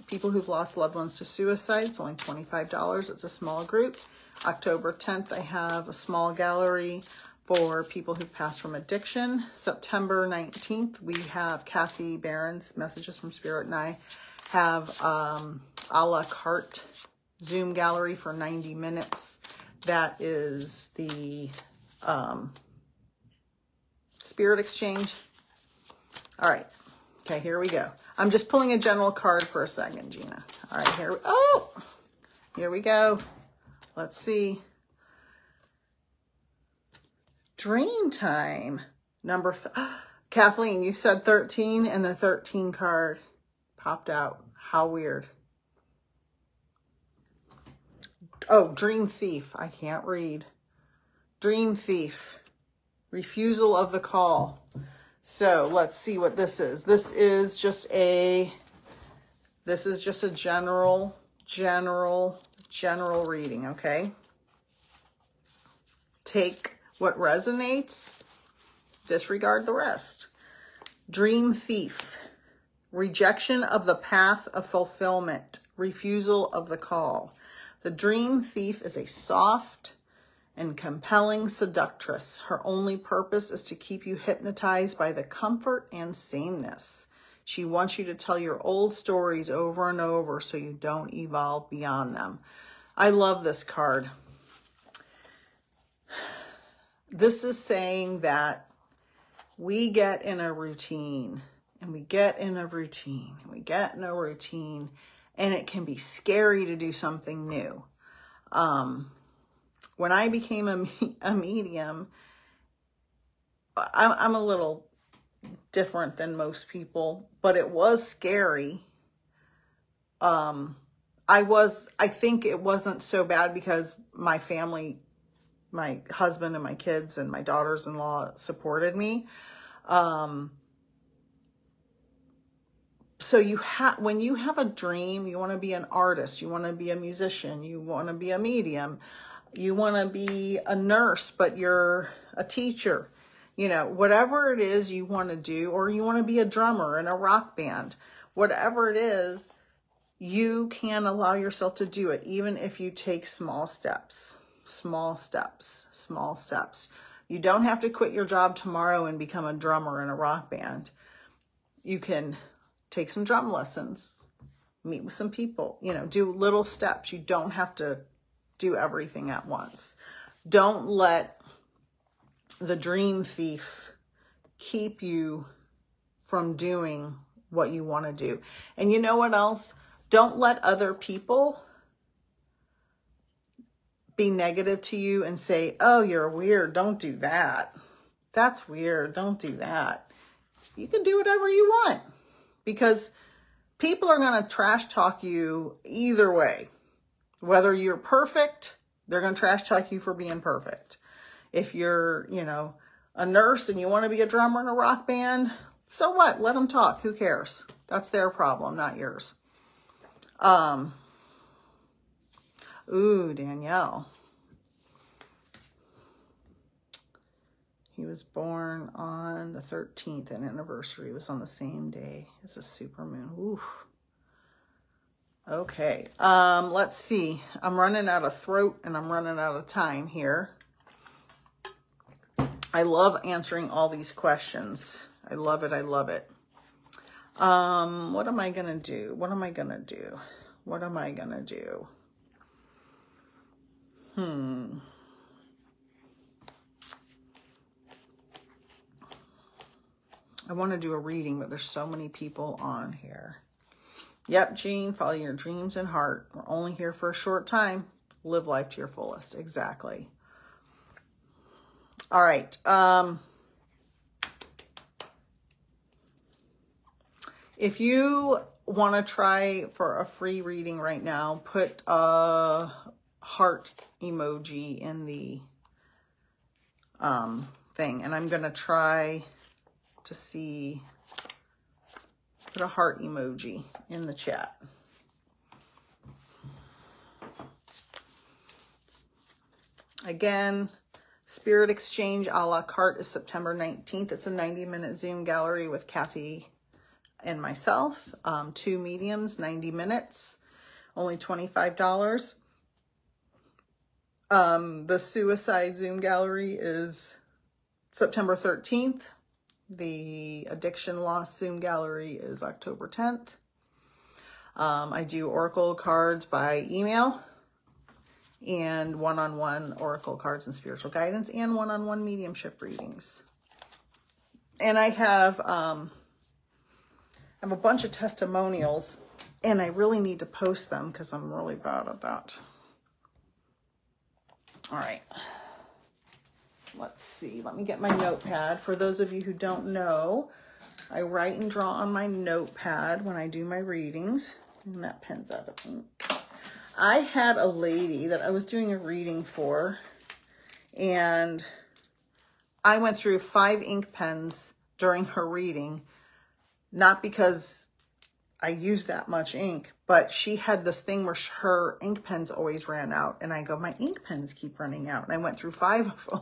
people who've lost loved ones to suicide. It's only $25. It's a small group. October 10th, I have a small gallery for people who've passed from addiction. September 19th, we have Kathy Barron's Messages from Spirit, and I have a la carte Zoom gallery for 90 minutes. That is the Spirit Exchange. All right. Okay, here we go. I'm just pulling a general card for a second, Gina. All right, here we go. Let's see. Dream time. Kathleen, you said 13 and the 13 card popped out. How weird. Oh, Dream Thief. I can't read. Dream Thief. Refusal of the call. So let's see what this is. This is just a general reading, okay? Take what resonates, disregard the rest. Dream Thief. Rejection of the path of fulfillment. Refusal of the call. The Dream Thief is a soft and compelling seductress. Her only purpose is to keep you hypnotized by the comfort and sameness. She wants you to tell your old stories over and over so you don't evolve beyond them. I love this card. This is saying that we get in a routine, and we get in a routine, and we get in a routine, and it can be scary to do something new. When I became a medium, I'm a little different than most people, but it was scary. I think it wasn't so bad because my family, my husband and my kids and my daughters-in-law supported me. So when you have a dream, you want to be an artist, you want to be a musician, you want to be a medium, you want to be a nurse, but you're a teacher, you know, whatever it is you want to do, or you want to be a drummer in a rock band, whatever it is, you can allow yourself to do it, even if you take small steps. You don't have to quit your job tomorrow and become a drummer in a rock band. You can take some drum lessons, meet with some people, you know, do little steps. You don't have to do everything at once. Don't let the Dream Thief keep you from doing what you want to do. And you know what else? Don't let other people be negative to you and say, oh, you're weird. Don't do that. That's weird. Don't do that. You can do whatever you want, because people are going to trash talk you either way. Whether you're perfect, they're going to trash talk you for being perfect. If you're, you know, a nurse and you want to be a drummer in a rock band, so what? Let them talk. Who cares? That's their problem, not yours. Ooh, Danielle. He was born on the 13th, and anniversary was on the same day as a supermoon. Ooh. Okay, let's see. I'm running out of throat and I'm running out of time here. I love answering all these questions. I love it. I love it. What am I going to do? What am I going to do? What am I going to do? I want to do a reading, but there's so many people on here. Yep, Jean, follow your dreams and heart. We're only here for a short time. Live life to your fullest. Exactly. All right. If you want to try for a free reading right now, put a heart emoji in the thing. And I'm going to try to see, put a heart emoji in the chat. Again, Spirit Exchange a la carte is September 19th. It's a 90-minute Zoom gallery with Kathy and myself. 2 mediums, 90 minutes, only $25. The Suicide Zoom gallery is September 13th. The Addiction Loss Zoom gallery is October 10th. I do oracle cards by email and one-on-one oracle cards and spiritual guidance and one-on-one mediumship readings. And I have a bunch of testimonials, and I really need to post them because I'm really bad at that. All right. Let's see. Let me get my notepad. For those of you who don't know, I write and draw on my notepad when I do my readings. And that pen's out of ink. I had a lady that I was doing a reading for, and I went through 5 ink pens during her reading, not because I used that much ink, but she had this thing where her ink pens always ran out, and I go, my ink pens keep running out, and I went through 5 of them.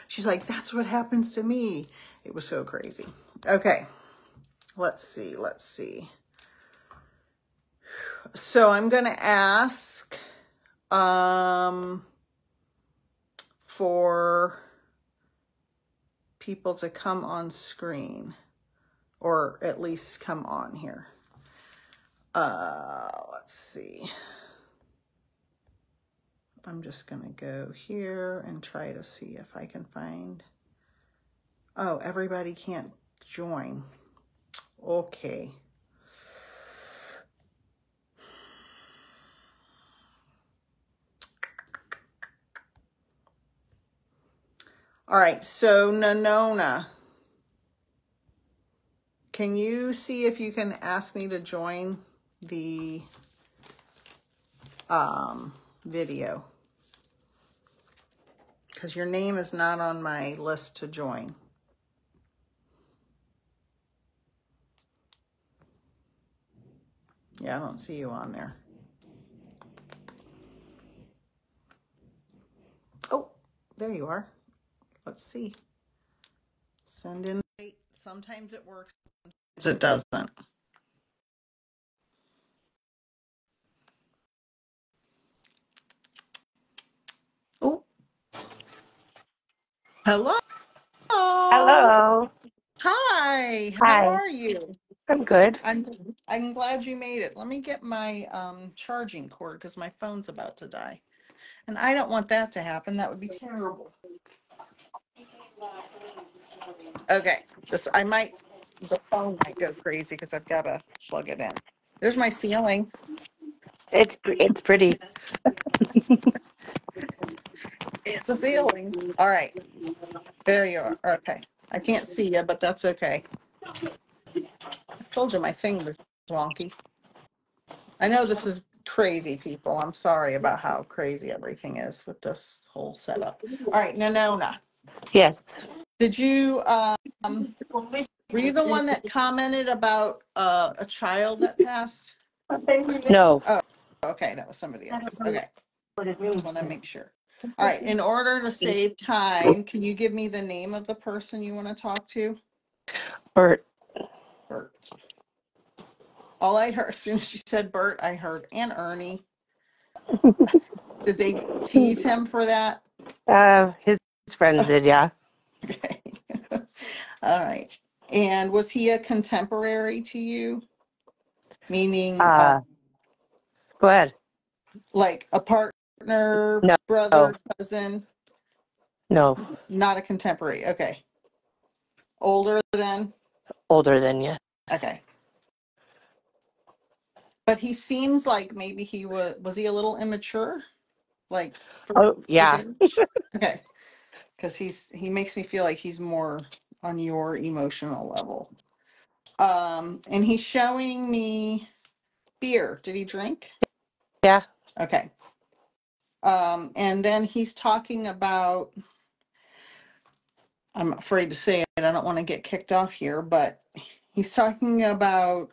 She's like, that's what happens to me. It was so crazy. Okay, let's see. So I'm going to ask for people to come on screen, or at least come on here. Let's see. I'm just going to go here and try to see if I can find. Oh, everybody can't join. Okay. All right, so Nonona, can you see if you can ask me to join the video? Because your name is not on my list to join. Yeah, I don't see you on there. Oh, there you are. Let's see. Send in. Sometimes it works, sometimes it doesn't. Oh. Hello. Hello. Hi. How Hi. are you? I'm good. I'm glad you made it. Let me get my charging cord because my phone's about to die. And I don't want that to happen. That would be terrible. Okay. The phone might go crazy because I've got to plug it in. There's my ceiling. It's pretty. It's a ceiling. All right. There you are. Okay. I can't see you, but that's okay. I told you my thing was wonky. I know this is crazy, people. I'm sorry about how crazy everything is with this whole setup. All right. No. Yes. Did you, were you the one that commented about a child that passed? No. Oh, okay. That was somebody else. Okay. Just want to make sure. All right. In order to save time, can you give me the name of the person you want to talk to? Bert. Bert. All I heard, as soon as you said Bert, I heard, and Ernie. Did they tease him for that? His friends did, yeah. Okay. All right. And was he a contemporary to you? Meaning, Go ahead. like a partner, No. brother, cousin? No. Not a contemporary. Okay. Older than? Older than, yes. Okay. But he seems like maybe he was he a little immature? Like for his age? Okay. Because he makes me feel like he's more on your emotional level. And he's showing me beer. Did he drink? Yeah. Okay. And then he's talking about, I'm afraid to say it, I don't want to get kicked off here, but he's talking about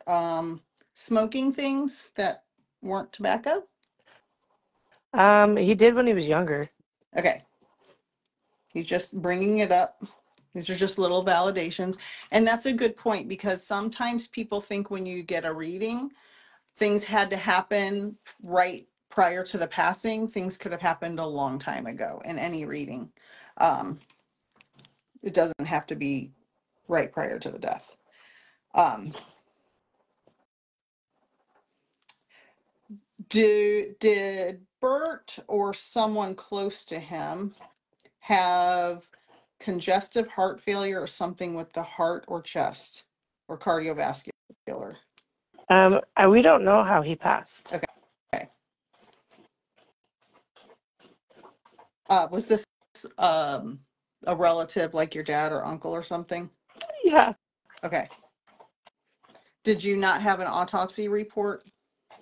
smoking things that weren't tobacco. He did when he was younger. Okay. He's just bringing it up. These are just little validations. And that's a good point, because sometimes people think when you get a reading, things had to happen right prior to the passing. Things could have happened a long time ago in any reading. It doesn't have to be right prior to the death. Did Bert or someone close to him have congestive heart failure or something with the heart or chest or cardiovascular? We don't know how he passed. Okay. Was this a relative like your dad or uncle or something? Yeah. Okay. Did you not have an autopsy report?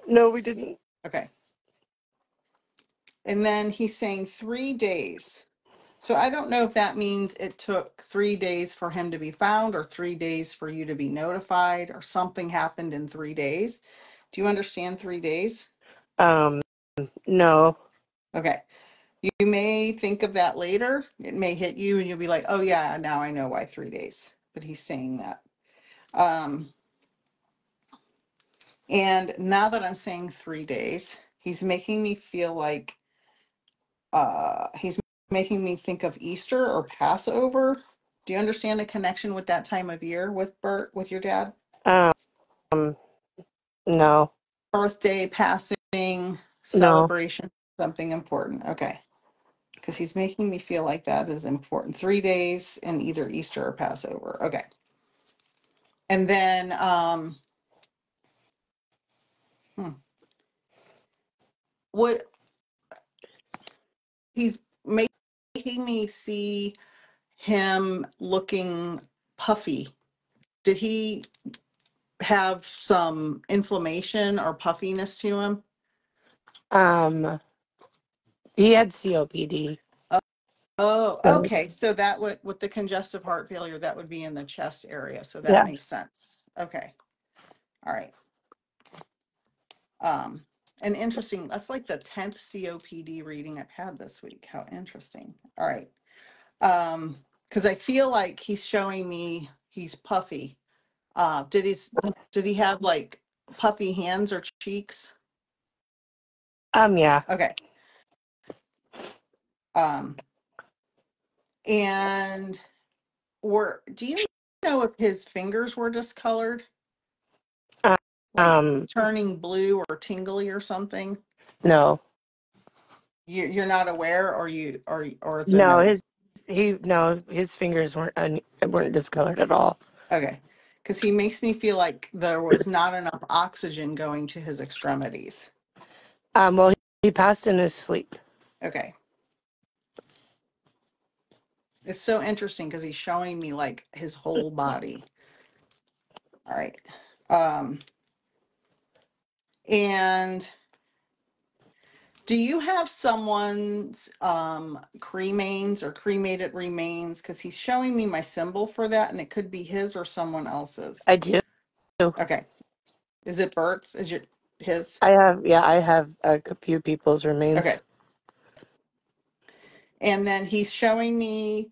No, we didn't. Okay. And then he's saying 3 days. So I don't know if that means it took 3 days for him to be found or 3 days for you to be notified or something happened in 3 days. Do you understand 3 days? No. Okay. You may think of that later. It may hit you and you'll be like, oh yeah, now I know why 3 days. But he's saying that. And now that I'm saying 3 days, he's making me feel like he's making me think of Easter or Passover. Do you understand a connection with that time of year with Bert, with your dad? No. Birthday, passing, No. celebration, something important. Okay. Because he's making me feel like that is important. 3 days in either Easter or Passover. Okay. And then what he's making me see him looking puffy. Did he have some inflammation or puffiness to him? He had COPD. Oh, So, okay. So that would, with the congestive heart failure, that would be in the chest area. So that yeah. makes sense. Okay. All right. And interesting, that's like the 10th COPD reading I've had this week. How interesting. All right. Because I feel like he's showing me he's puffy. Did he have like puffy hands or cheeks? Yeah. Okay. And do you know if his fingers were discolored? Like turning blue or tingly or something? No. You're not aware, or is there No, no? his fingers weren't discolored at all. Okay. Because he makes me feel like there was not enough oxygen going to his extremities. Well, he passed in his sleep. Okay. It's so interesting because he's showing me like his whole body. All right. And do you have someone's cremains or cremated remains? Because he's showing me my symbol for that, and it could be his or someone else's. I do. Okay. Is it Bert's? Is his? I have a few people's remains. Okay. And then he's showing me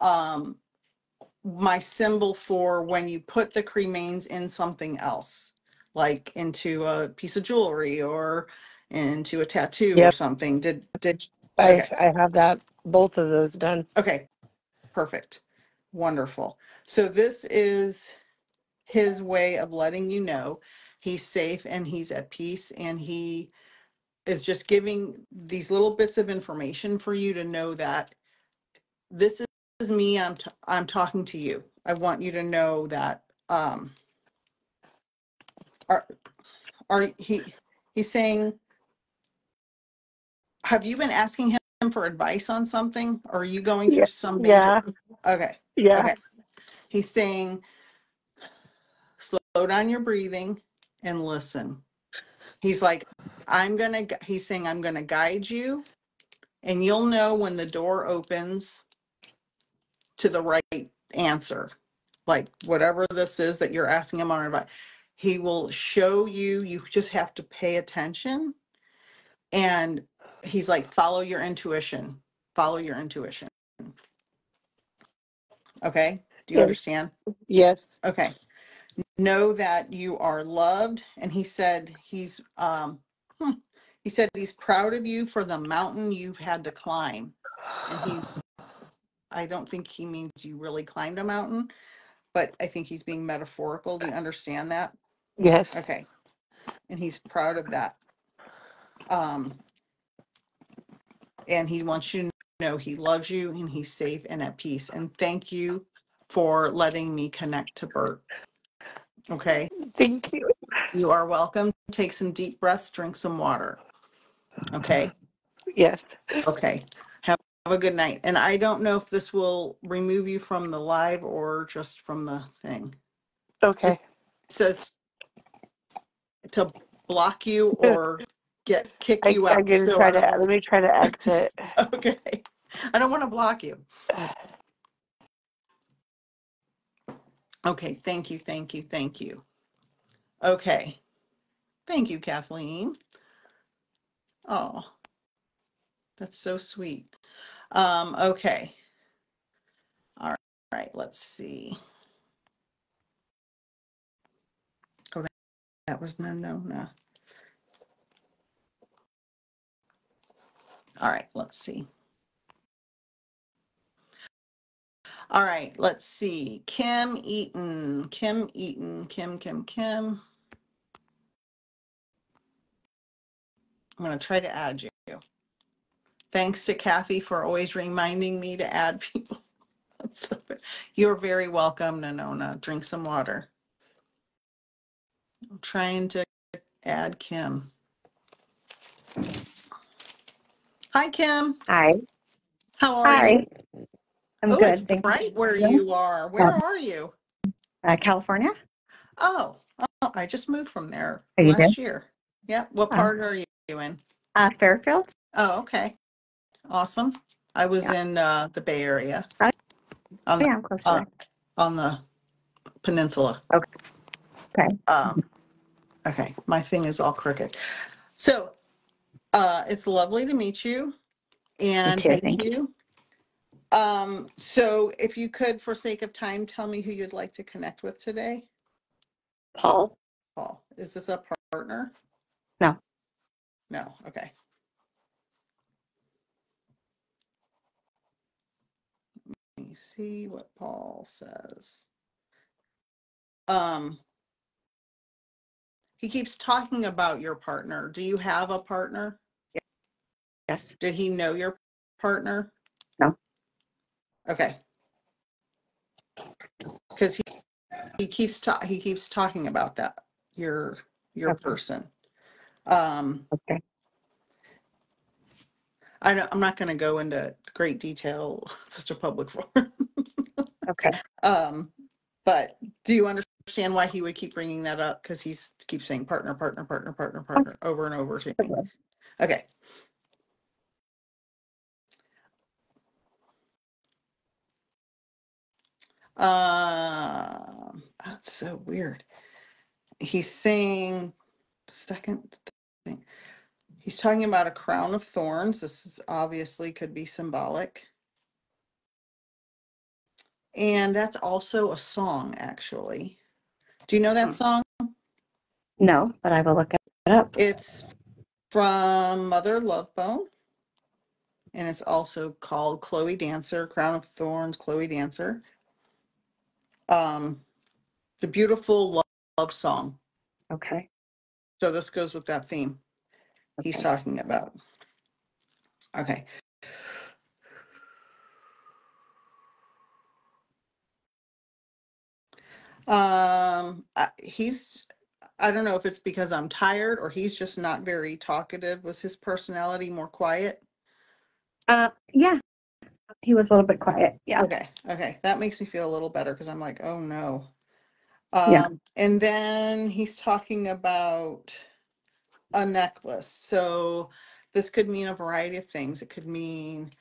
my symbol for when you put the cremains in something else, like into a piece of jewelry or into a tattoo or something. Okay. I have both of those done. Okay. Perfect. Wonderful. So this is his way of letting you know he's safe and he's at peace, and he is just giving these little bits of information for you to know that this me, I'm talking to you. I want you to know that he's saying, have you been asking him for advice on something? Or are you going through some major? Okay. Yeah. Okay. He's saying, slow down your breathing and listen. He's like, he's saying, I'm going to guide you, and you'll know when the door opens to the right answer. Like whatever this is that you're asking him on advice, he will show you. You just have to pay attention. And he's like, follow your intuition. Follow your intuition. Okay. Do you understand? Yes. Okay. Know that you are loved. And he said he's proud of you for the mountain you've had to climb. And I don't think he means you really climbed a mountain, but I think he's being metaphorical. Do you understand that? Yes. Okay. And he's proud of that. And he wants you to know he loves you and he's safe and at peace. And thank you for letting me connect to Bert. Okay. Thank you. You are welcome. Take some deep breaths, drink some water. Okay. Yes. Okay. Have a good night. And I don't know if this will remove you from the live or just from the thing. Okay. It says to block you or kick you out. I'm gonna So try to let me try to exit. Okay. I don't want to block you. Okay. Thank you. Thank you. Thank you. Okay. Thank you, Kathleen. Oh, that's so sweet. Okay. All right. Let's see. Oh, that was no. All right. Let's see. All right. Let's see. Kim Eaton. Kim. I'm going to try to add you. Thanks to Kathy for always reminding me to add people. You're very welcome, Nonona. Drink some water. I'm trying to add Kim. Hi, Kim. Hi. How are you? I'm Oh, good. it's Thank bright where you. you are. Where are you? California. Oh, I just moved from there Are you good? last year. Yeah. What part are you in? Fairfield. Oh, okay. Awesome. I was Yeah. in the Bay Area. Oh, On the, yeah, I'm close to there. on the peninsula. Okay. Okay. My thing is all crooked. So it's lovely to meet you. And too, thank you. So if you could, for sake of time, tell me who you'd like to connect with today. Paul? Paul. Is this a partner? No. No. Okay. Let me see what Paul says. He keeps talking about your partner. Do you have a partner? Yes. Did he know your partner? No. Okay. Because he keeps talking about that, your Okay. person. Okay. I'm not going to go into great detail, such a public forum. Okay. But do you understand why he would keep bringing that up? Because he keeps saying partner over and over to me. Okay. That's so weird. He's saying second thing. He's talking about a crown of thorns. This is obviously could be symbolic. And that's also a song, actually. Do you know that song? No, but I will look it up. It's from Mother Love Bone. And it's also called Chloe Dancer, Crown of Thorns, Chloe Dancer. The beautiful love song. Okay. So this goes with that theme he's talking about. Okay. I don't know if it's because I'm tired or he's just not very talkative. Was his personality more quiet? Yeah, he was a little bit quiet. Yeah. Okay. That makes me feel a little better because I'm like, oh no. Yeah. And then he's talking about a necklace. So this could mean a variety of things. It could mean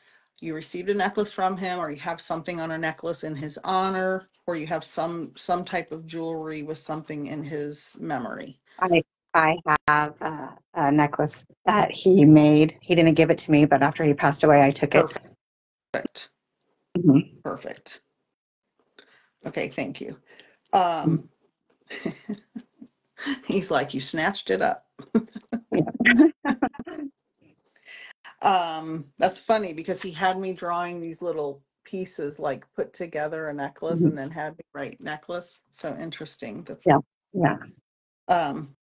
you received a necklace from him, or you have something on a necklace in his honor, or you have some type of jewelry with something in his memory. I have a necklace that he made. He didn't give it to me, but after he passed away, I took it. Perfect. Mhm. Perfect. Okay, thank you. He's like, you snatched it up. Yeah. That's funny because he had me drawing these little pieces, like put together a necklace, Mhm. and then had me write necklace. So interesting. That's Yeah. Yeah. um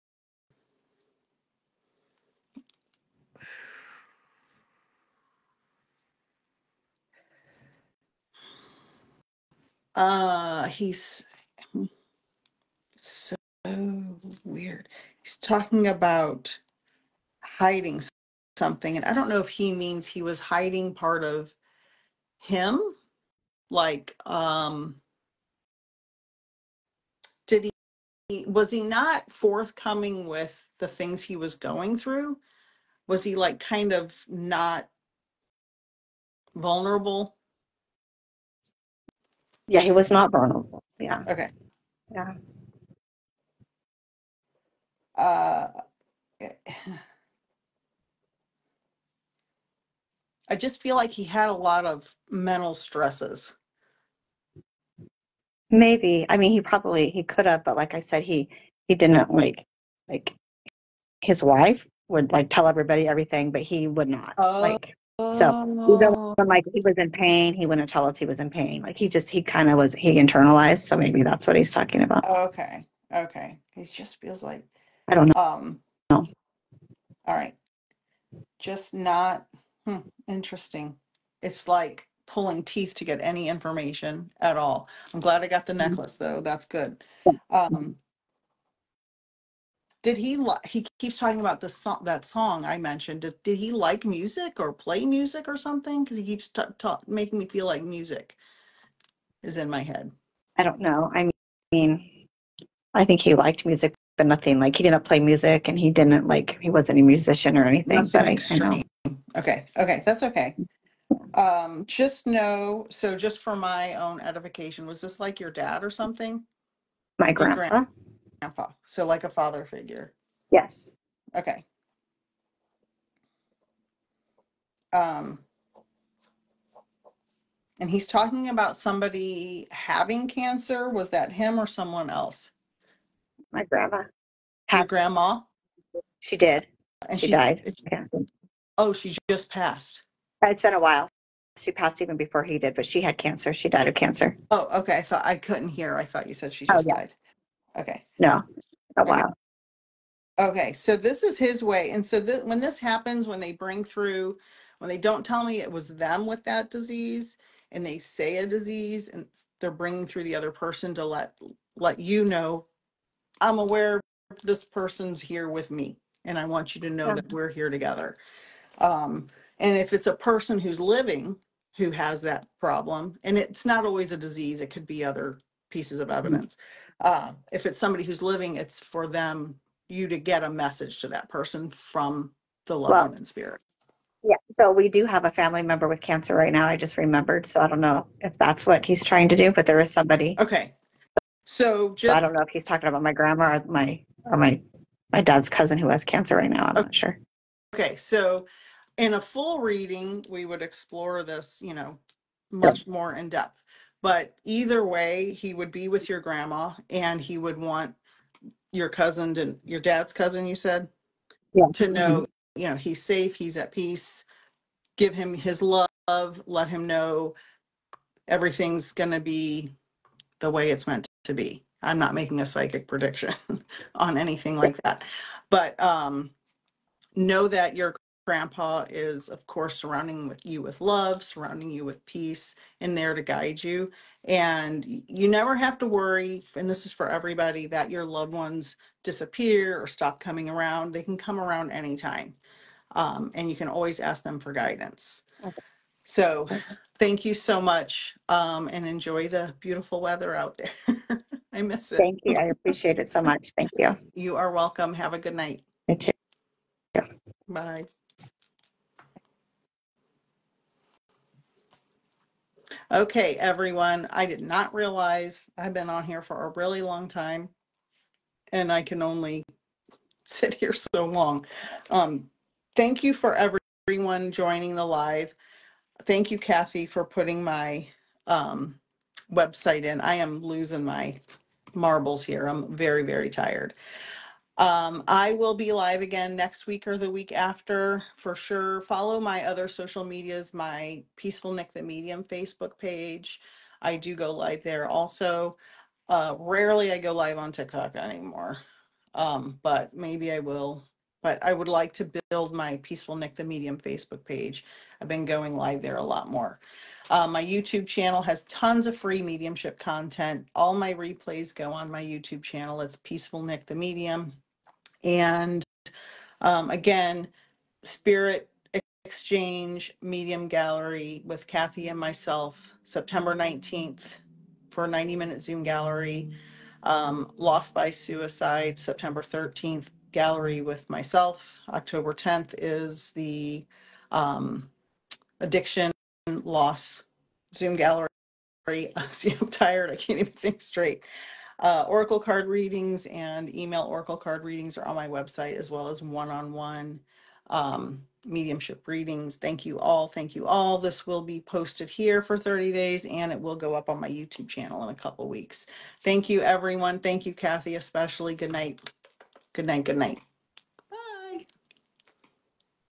he's so weird. He's talking about hiding something, and I don't know if he means he was hiding part of him, like did was he not forthcoming with the things he was going through? Was he like kind of not vulnerable? Yeah, he was not vulnerable. Yeah. Okay. Yeah. uh I just feel like he had a lot of mental stresses. Maybe. I mean, he could have, but like I said, he didn't like his wife would like tell everybody everything, but he would not. Oh, Like, so even when like he was in pain, he wouldn't tell us he was in pain. Like he kind of was, he internalized. So maybe that's what he's talking about. okay. It just feels like I don't um know. all right. Just not interesting. It's like pulling teeth to get any information at all. I'm glad I got the necklace though. That's good. Um did he keeps talking about the song, that song I mentioned. Did he like music or play music or something? Because he keeps making me feel like music is in my head. I don't know. I mean, I think he liked music, but nothing like he didn't play music and he didn't like, he wasn't a musician or anything, Nothing but I know. extreme. Okay, that's okay. Just know, so just for my own edification, was this like your dad or something? My Your grandpa. grandpa, so like a father figure. Yes. Okay. Um, and he's talking about somebody having cancer. Was that him or someone else? My grandma. Your grandma? She did. And She died. oh, she just passed. It's been a while. She passed even before he did, but she had cancer. She died of cancer. Oh, okay. I thought I couldn't hear. I thought you said she Oh just yeah. died. Okay. No, a Okay. while. Okay. So this is his way. And so when this happens, when they bring through, when they don't tell me it was them with that disease and they say a disease and they're bringing through the other person to let you know, I'm aware this person's here with me and I want you to know that we're here together. And if it's a person who's living who has that problem, and it's not always a disease, it could be other pieces of evidence. If it's somebody who's living, it's for them, you to get a message to that person from the loved one in spirit. Yeah. So we do have a family member with cancer right now. I just remembered. So I don't know if that's what he's trying to do, but there is somebody. Okay. So I don't know if he's talking about my grandma or my dad's cousin who has cancer right now. I'm not sure. Okay. So in a full reading, we would explore this, much more in depth. But either way, he would be with your grandma and he would want your cousin, your dad's cousin, you said, to know, he's safe, he's at peace, give him his love, let him know everything's going to be the way it's meant to be. I'm not making a psychic prediction on anything like that. But know that your Grandpa is, of course, surrounding you with love, surrounding you with peace, and there to guide you. And you never have to worry, and this is for everybody, that your loved ones disappear or stop coming around. They can come around anytime. And you can always ask them for guidance. So thank you so much, and enjoy the beautiful weather out there. I miss it. Thank you. I appreciate it so much. Thank you. You are welcome. Have a good night. You too. Bye. Okay, everyone. I did not realize I've been on here for a really long time, and I can only sit here so long. Thank you for everyone joining the live. Thank you, Kathy, for putting my website in. I am losing my marbles here. I'm very, very tired. I will be live again next week or the week after for sure. Follow my other social medias, my Peaceful Nik the Medium Facebook page. I do go live there also. Rarely I go live on TikTok anymore, but maybe I will. But I would like to build my Peaceful Nik the Medium Facebook page. I've been going live there a lot more. My YouTube channel has tons of free mediumship content. All my replays go on my YouTube channel. It's Peaceful Nik the Medium. And again, Spirit Exchange Medium Gallery with Kathy and myself, September 19th for a 90-minute Zoom gallery. Lost by Suicide, September 13th, gallery with myself. October 10th is the Addiction Loss Zoom gallery. See, I'm tired. I can't even think straight. Oracle card readings and email oracle card readings are on my website, as well as one-on-one mediumship readings. Thank you all. Thank you all. This will be posted here for 30 days, and it will go up on my YouTube channel in a couple weeks. Thank you, everyone. Thank you, Kathy, especially. Good night. Good night. Good night.